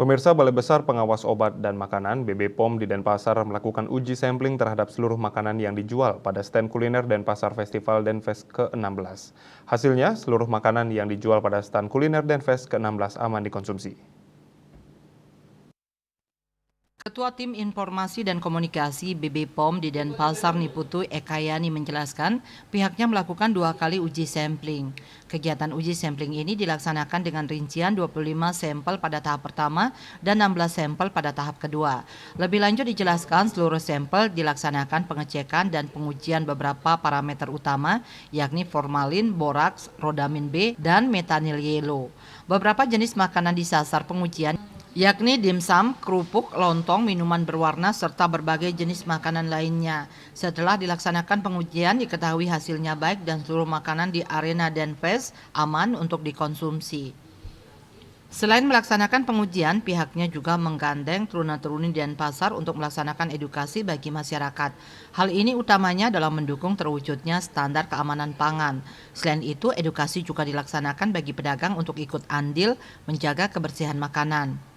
Pemirsa, Balai Besar Pengawas Obat dan Makanan (BB POM) di Denpasar melakukan uji sampling terhadap seluruh makanan yang dijual pada stand kuliner Denpasar Festival Denfest ke-16. Hasilnya, seluruh makanan yang dijual pada stand kuliner Denfest ke-16 aman dikonsumsi. Ketua Tim Informasi dan Komunikasi BB POM di Denpasar Niputu Ekayani menjelaskan pihaknya melakukan 2 kali uji sampling. Kegiatan uji sampling ini dilaksanakan dengan rincian 25 sampel pada tahap pertama dan 16 sampel pada tahap kedua. Lebih lanjut dijelaskan seluruh sampel dilaksanakan pengecekan dan pengujian beberapa parameter utama yakni formalin, boraks, rodamin B, dan metanil yellow. Beberapa jenis makanan disasar pengujian yakni dimsum, kerupuk, lontong, minuman berwarna, serta berbagai jenis makanan lainnya. Setelah dilaksanakan pengujian, diketahui hasilnya baik dan seluruh makanan di arena Denfest aman untuk dikonsumsi. Selain melaksanakan pengujian, pihaknya juga menggandeng teruna-teruni Denpasar untuk melaksanakan edukasi bagi masyarakat. Hal ini utamanya dalam mendukung terwujudnya standar keamanan pangan. Selain itu, edukasi juga dilaksanakan bagi pedagang untuk ikut andil menjaga kebersihan makanan.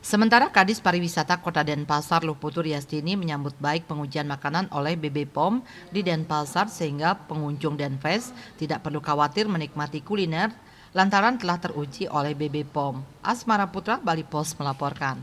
Sementara Kadis Pariwisata Kota Denpasar Luhputu Riastini menyambut baik pengujian makanan oleh BB POM di Denpasar sehingga pengunjung Denfest tidak perlu khawatir menikmati kuliner lantaran telah teruji oleh BB POM. Asmara Putra, Bali Pos melaporkan.